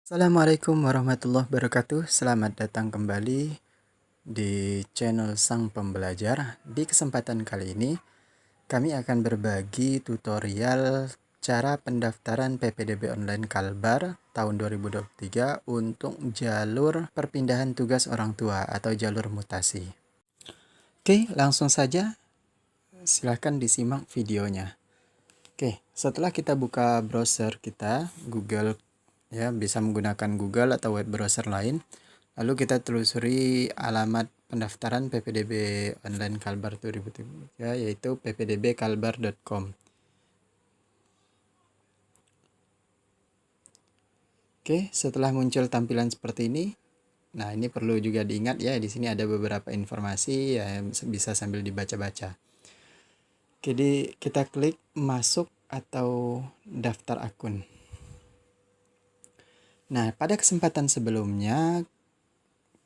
Assalamualaikum warahmatullahi wabarakatuh. Selamat datang kembali di channel Sang Pembelajar. Di kesempatan kali ini, kami akan berbagi tutorial cara pendaftaran PPDB Online Kalbar tahun 2023 untuk jalur perpindahan tugas orang tua atau jalur mutasi. Oke, langsung saja. Silahkan disimak videonya. Oke, setelah kita buka browser kita, Google, ya, bisa menggunakan Google atau web browser lain. Lalu kita telusuri alamat pendaftaran PPDB Online Kalbar 2023, yaitu ppdbkalbar.com. Oke, setelah muncul tampilan seperti ini, nah ini perlu juga diingat ya, di sini ada beberapa informasi ya, bisa sambil dibaca-baca. Jadi kita klik masuk atau daftar akun. Nah, pada kesempatan sebelumnya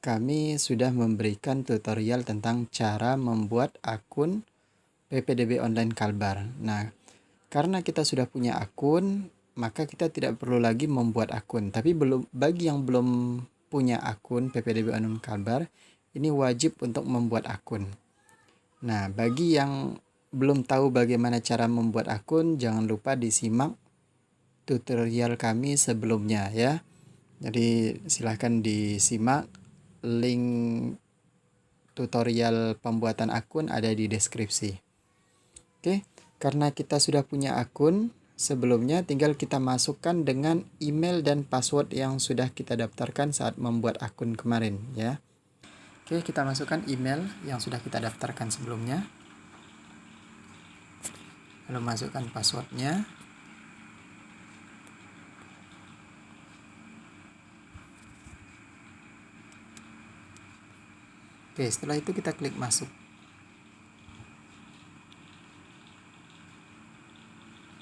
kami sudah memberikan tutorial tentang cara membuat akun PPDB Online Kalbar. Nah, karena kita sudah punya akun, maka kita tidak perlu lagi membuat akun. Tapi bagi yang belum punya akun PPDB Online Kalbar, ini wajib untuk membuat akun. Nah, bagi yang belum tahu bagaimana cara membuat akun, jangan lupa disimak tutorial kami sebelumnya ya. Jadi silahkan disimak, link tutorial pembuatan akun ada di deskripsi. Oke, karena kita sudah punya akun sebelumnya, tinggal kita masukkan dengan email dan password yang sudah kita daftarkan saat membuat akun kemarin ya. Oke, kita masukkan email yang sudah kita daftarkan sebelumnya. Lalu masukkan passwordnya. Oke, setelah itu kita klik masuk.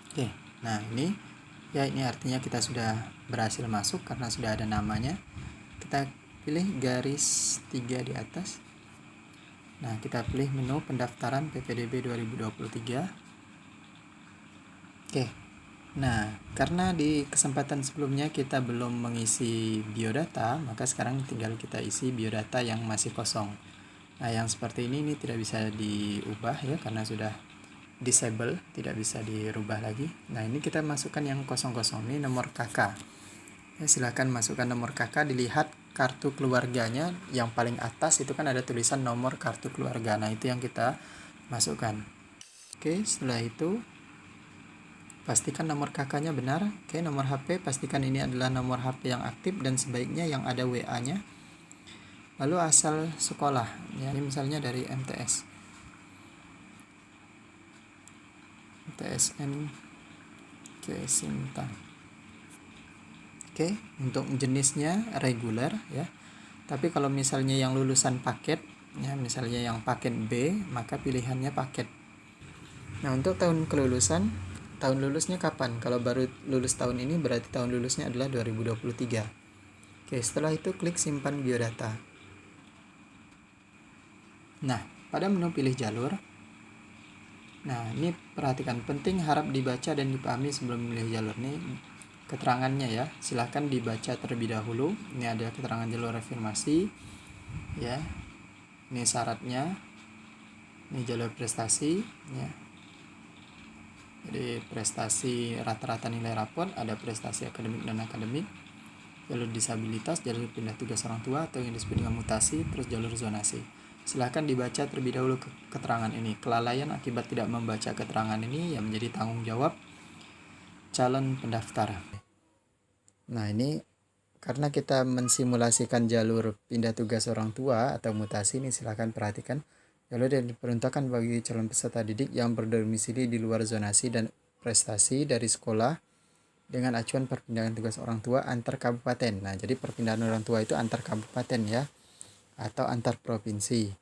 Oke, nah ini artinya kita sudah berhasil masuk karena sudah ada namanya. Kita pilih garis 3 di atas. Nah, kita pilih menu pendaftaran PPDB 2023. Oke. Nah, karena di kesempatan sebelumnya kita belum mengisi biodata, maka sekarang tinggal kita isi biodata yang masih kosong. Nah, yang seperti ini tidak bisa diubah ya karena sudah disable, tidak bisa dirubah lagi. Nah, ini kita masukkan yang kosong-kosong, ini nomor KK. Ya, silakan masukkan nomor KK, dilihat kartu keluarganya yang paling atas itu kan ada tulisan nomor kartu keluarga. Nah, itu yang kita masukkan. Oke, setelah itu pastikan nomor KK-nya benar. Oke, nomor HP pastikan ini adalah nomor HP yang aktif dan sebaiknya yang ada WA-nya. Lalu asal sekolah, ya, ini misalnya dari MTSN Sinta. Oke, untuk jenisnya reguler ya. Tapi kalau misalnya yang lulusan paket, ya misalnya yang paket B, maka pilihannya paket. Nah, untuk tahun kelulusan, tahun lulusnya kapan? Kalau baru lulus tahun ini berarti tahun lulusnya adalah 2023. Oke, setelah itu klik simpan biodata. Nah, pada menu pilih jalur. Nah, ini perhatikan, penting harap dibaca dan dipahami sebelum memilih jalur. Ini keterangannya ya, silahkan dibaca terlebih dahulu. Ini ada keterangan jalur afirmasi ya, ini syaratnya, ini jalur prestasi ya. Jadi prestasi rata-rata nilai rapor, ada prestasi akademik dan akademik, jalur disabilitas, jalur pindah tugas orang tua atau yang disebut dengan mutasi, terus jalur zonasi. Silahkan dibaca terlebih dahulu keterangan ini. Kelalaian akibat tidak membaca keterangan ini yang menjadi tanggung jawab calon pendaftar. Nah, ini karena kita mensimulasikan jalur pindah tugas orang tua atau mutasi, ini silahkan perhatikan. Jalur yang diperuntukkan bagi calon peserta didik yang berdomisili di luar zonasi dan prestasi dari sekolah dengan acuan perpindahan tugas orang tua antar kabupaten. Nah, jadi perpindahan orang tua itu antar kabupaten ya, atau antar provinsi.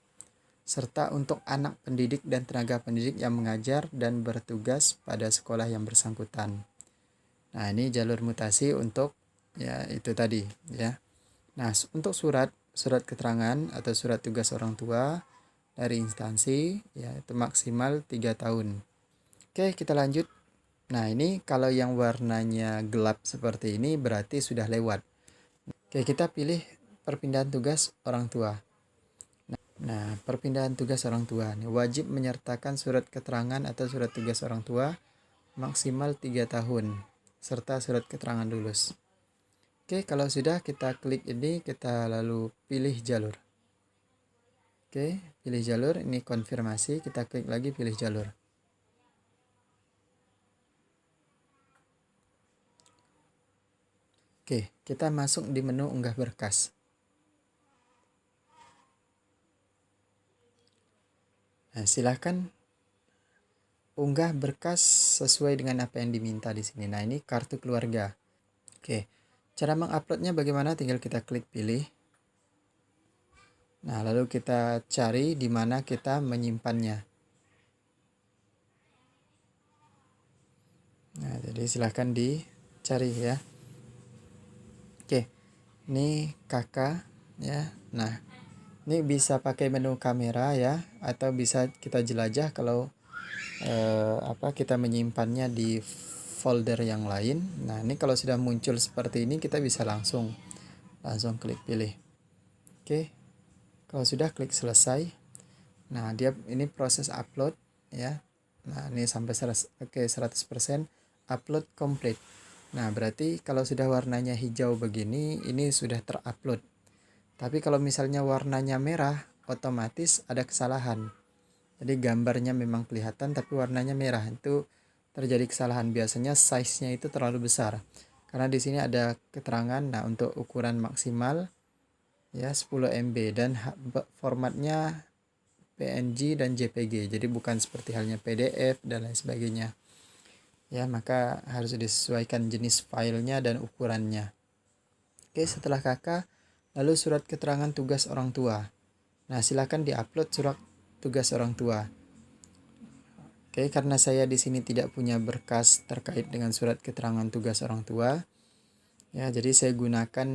Serta untuk anak pendidik dan tenaga pendidik yang mengajar dan bertugas pada sekolah yang bersangkutan. Nah, ini jalur mutasi untuk ya itu tadi ya. Nah, untuk surat keterangan atau surat tugas orang tua dari instansi ya itu maksimal 3 tahun. Oke, kita lanjut. Nah, ini kalau yang warnanya gelap seperti ini berarti sudah lewat. Oke, kita pilih perpindahan tugas orang tua. Nah, perpindahan tugas orang tua nih, wajib menyertakan surat keterangan atau surat tugas orang tua maksimal 3 tahun serta surat keterangan lulus. Oke, kalau sudah kita klik ini, kita lalu pilih jalur. Oke, pilih jalur, ini konfirmasi, kita klik lagi pilih jalur. Oke, kita masuk di menu unggah berkas. Nah, silahkan unggah berkas sesuai dengan apa yang diminta di sini. Nah, ini kartu keluarga. Oke, cara menguploadnya bagaimana? Tinggal kita klik pilih. Nah, lalu kita cari di mana kita menyimpannya. Nah, jadi silahkan dicari ya. Oke, ini kakak ya. Nah, ini bisa pakai menu kamera ya, atau bisa kita jelajah kalau kita menyimpannya di folder yang lain. Nah, ini kalau sudah muncul seperti ini, kita bisa langsung klik pilih. Oke, kalau sudah klik selesai. Nah, dia ini proses upload ya. Nah, ini sampai 100% upload complete. Nah, berarti kalau sudah warnanya hijau begini, ini sudah terupload. Tapi kalau misalnya warnanya merah, otomatis ada kesalahan. Jadi gambarnya memang kelihatan tapi warnanya merah. Itu terjadi kesalahan. Biasanya size-nya itu terlalu besar. Karena di sini ada keterangan, nah untuk ukuran maksimal ya 10 MB dan formatnya PNG dan JPG. Jadi bukan seperti halnya PDF dan lain sebagainya. Ya, maka harus disesuaikan jenis filenya dan ukurannya. Oke, setelah kakak, lalu surat keterangan tugas orang tua. Nah, silakan diupload surat tugas orang tua. Oke, karena saya di sini tidak punya berkas terkait dengan surat keterangan tugas orang tua, ya, jadi saya gunakan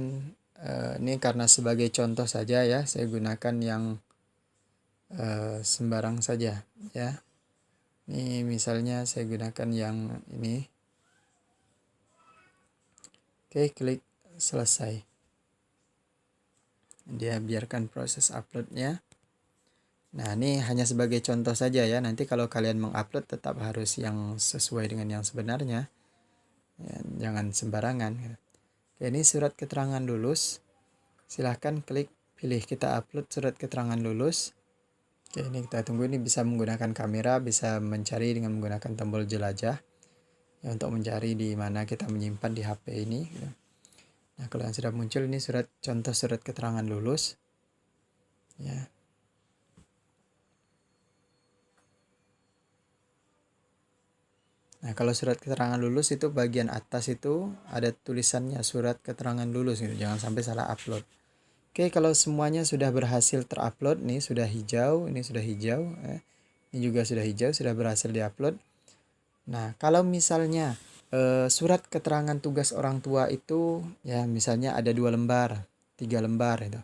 ini karena sebagai contoh saja ya, saya gunakan yang sembarang saja ya. Ini misalnya saya gunakan yang ini. Oke, klik selesai. Dia biarkan proses uploadnya. Nah, ini hanya sebagai contoh saja ya. Nanti kalau kalian mengupload tetap harus yang sesuai dengan yang sebenarnya. Ya, jangan sembarangan. Oke, ini surat keterangan lulus. Silahkan klik pilih kita upload surat keterangan lulus. Oke, ini kita tunggu. Ini bisa menggunakan kamera, bisa mencari dengan menggunakan tombol jelajah ya, untuk mencari di mana kita menyimpan di HP ini. Nah, kalau yang sudah muncul ini contoh surat keterangan lulus ya. Nah, kalau surat keterangan lulus itu bagian atas itu ada tulisannya surat keterangan lulus gitu. Jangan sampai salah upload. Oke, kalau semuanya sudah berhasil terupload, nih sudah hijau, ini sudah hijau, ini juga sudah hijau, sudah berhasil diupload. Nah, kalau misalnya surat keterangan tugas orang tua itu ya misalnya ada 2 lembar, 3 lembar itu.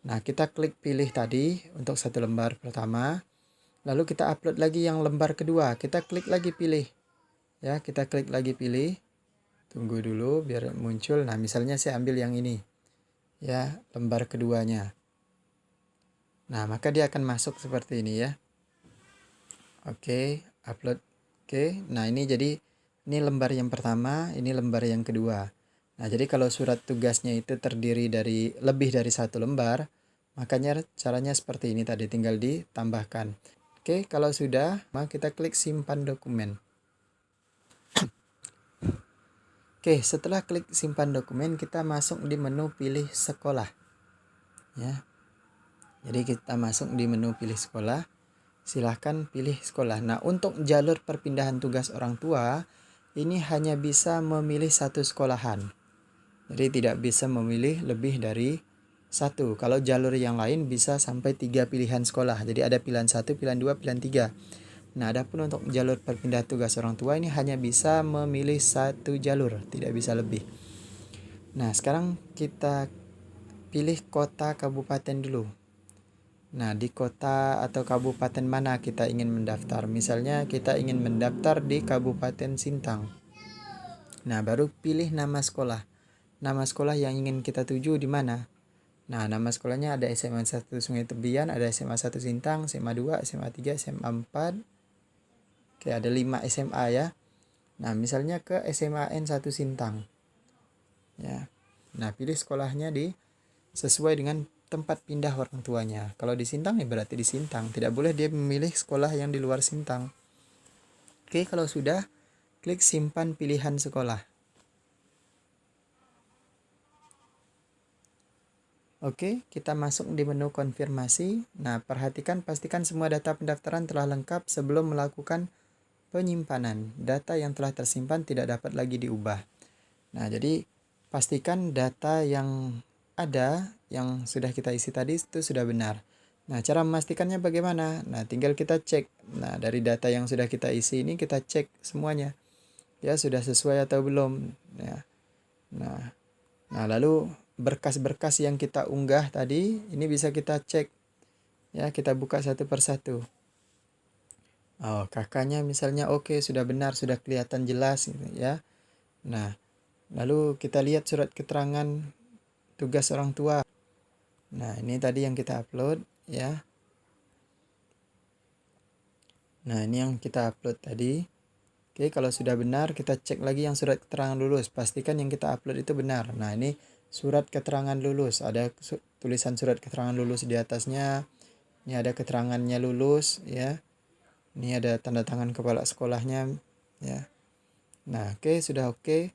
Nah, kita klik pilih tadi untuk 1 lembar pertama, lalu kita upload lagi yang lembar kedua, kita klik lagi pilih. Ya, kita klik lagi pilih. Tunggu dulu biar muncul. Nah, misalnya saya ambil yang ini. Ya, lembar keduanya. Nah, maka dia akan masuk seperti ini ya. Oke, upload. Oke, nah ini jadi ini lembar yang pertama, ini lembar yang kedua. Nah, jadi kalau surat tugasnya itu terdiri dari lebih dari 1 lembar, makanya caranya seperti ini tadi, tinggal ditambahkan. Oke, kalau sudah, maka kita klik simpan dokumen. Oke, setelah klik simpan dokumen, kita masuk di menu pilih sekolah. Ya. Jadi kita masuk di menu pilih sekolah. Silahkan pilih sekolah. Nah, untuk jalur perpindahan tugas orang tua, ini hanya bisa memilih 1 sekolahan. Jadi tidak bisa memilih lebih dari 1. Kalau jalur yang lain bisa sampai 3 pilihan sekolah. Jadi ada pilihan 1, pilihan 2, pilihan 3. Nah, adapun untuk jalur perpindahan tugas orang tua ini hanya bisa memilih 1 jalur, tidak bisa lebih. Nah, sekarang kita pilih kota kabupaten dulu. Nah, di kota atau kabupaten mana kita ingin mendaftar? Misalnya kita ingin mendaftar di Kabupaten Sintang. Nah, baru pilih nama sekolah. nama sekolah yang ingin kita tuju di mana. Nah, nama sekolahnya ada SMA 1 Sungai Tebian, ada SMA 1 Sintang, SMA 2, SMA 3, SMA 4. Oke, ada 5 SMA ya. Nah, misalnya ke SMA N1 Sintang. Ya. Nah, pilih sekolahnya sesuai dengan tempat pindah orang tuanya. Kalau di Sintang ya berarti di Sintang. Tidak boleh dia memilih sekolah yang di luar Sintang. Oke, kalau sudah, klik simpan pilihan sekolah. Oke, kita masuk di menu konfirmasi. Nah, pastikan semua data pendaftaran telah lengkap sebelum melakukan penyimpanan. Data yang telah tersimpan tidak dapat lagi diubah. Nah, jadi pastikan data yang ada, yang sudah kita isi tadi itu sudah benar. Nah, cara memastikannya bagaimana? Nah, tinggal kita cek. Nah, dari data yang sudah kita isi ini kita cek semuanya. Ya, sudah sesuai atau belum. Ya. Nah, lalu berkas-berkas yang kita unggah tadi, ini bisa kita cek. Ya, kita buka satu persatu. Oh, kakaknya misalnya oke, sudah benar, sudah kelihatan jelas gitu ya. Nah, lalu kita lihat surat keterangan tugas orang tua. Nah, ini tadi yang kita upload ya. Nah, ini yang kita upload tadi. Oke, kalau sudah benar, kita cek lagi yang surat keterangan lulus. Pastikan yang kita upload itu benar. Nah, ini surat keterangan lulus. Ada tulisan surat keterangan lulus di atasnya. Ini ada keterangannya lulus ya. Ini ada tanda tangan kepala sekolahnya ya. Nah, oke, sudah oke.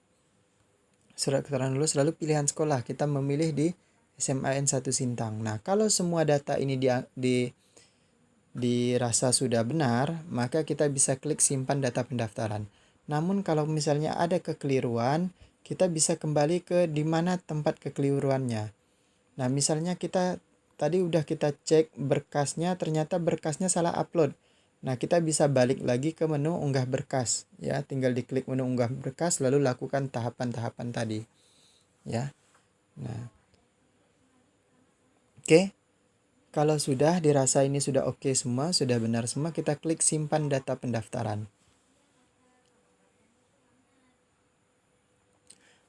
Surat keterangan lulus, lalu pilihan sekolah. Kita memilih di SMA N1 Sintang. Nah, kalau semua data ini dirasa sudah benar, maka kita bisa klik simpan data pendaftaran. Namun kalau misalnya ada kekeliruan, kita bisa kembali ke di mana tempat kekeliruannya. Nah, misalnya tadi udah kita cek berkasnya, ternyata berkasnya salah upload. Nah, kita bisa balik lagi ke menu unggah berkas ya, tinggal diklik menu unggah berkas lalu lakukan tahapan-tahapan tadi ya. Nah, oke. Kalau sudah dirasa ini sudah oke semua, sudah benar semua, kita klik simpan data pendaftaran.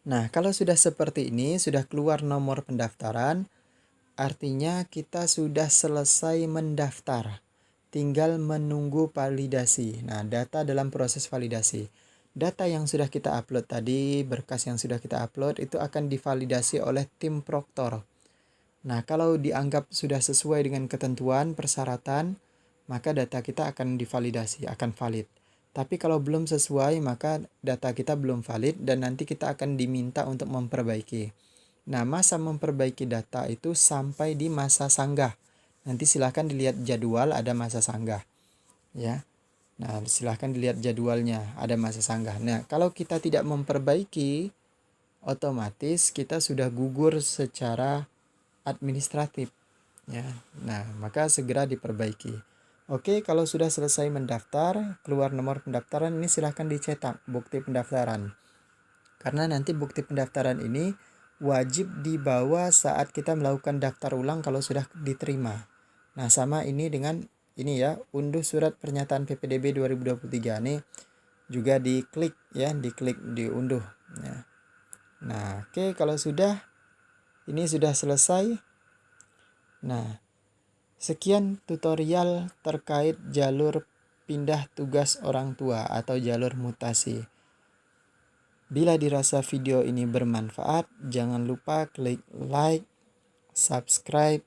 Nah, kalau sudah seperti ini, sudah keluar nomor pendaftaran, artinya kita sudah selesai mendaftar. Tinggal menunggu validasi. Nah, data dalam proses validasi. Data yang sudah kita upload tadi, berkas yang sudah kita upload, itu akan divalidasi oleh tim proktor. Nah, kalau dianggap sudah sesuai dengan ketentuan persyaratan, maka data kita akan divalidasi, akan valid. Tapi kalau belum sesuai, maka data kita belum valid dan nanti kita akan diminta untuk memperbaiki. Nah, masa memperbaiki data itu sampai di masa sanggah. Nanti silahkan dilihat jadwal, ada masa sanggah. Ya. Nah, silahkan dilihat jadwalnya, ada masa sanggah. Nah, kalau kita tidak memperbaiki, otomatis kita sudah gugur secara administratif ya. Nah, maka segera diperbaiki. Oke, kalau sudah selesai mendaftar, keluar nomor pendaftaran, ini silahkan dicetak bukti pendaftaran. Karena nanti bukti pendaftaran ini wajib dibawa saat kita melakukan daftar ulang kalau sudah diterima. Nah, sama ini dengan ini ya, unduh surat pernyataan PPDB 2023 ini juga diklik ya, diunduh ya. Nah, oke, kalau ini sudah selesai. Nah, sekian tutorial terkait jalur pindah tugas orang tua atau jalur mutasi. Bila dirasa video ini bermanfaat, jangan lupa klik like, subscribe,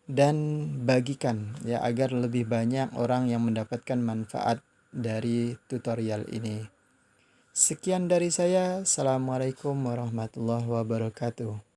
dan bagikan ya agar lebih banyak orang yang mendapatkan manfaat dari tutorial ini. Sekian dari saya. Assalamualaikum warahmatullahi wabarakatuh.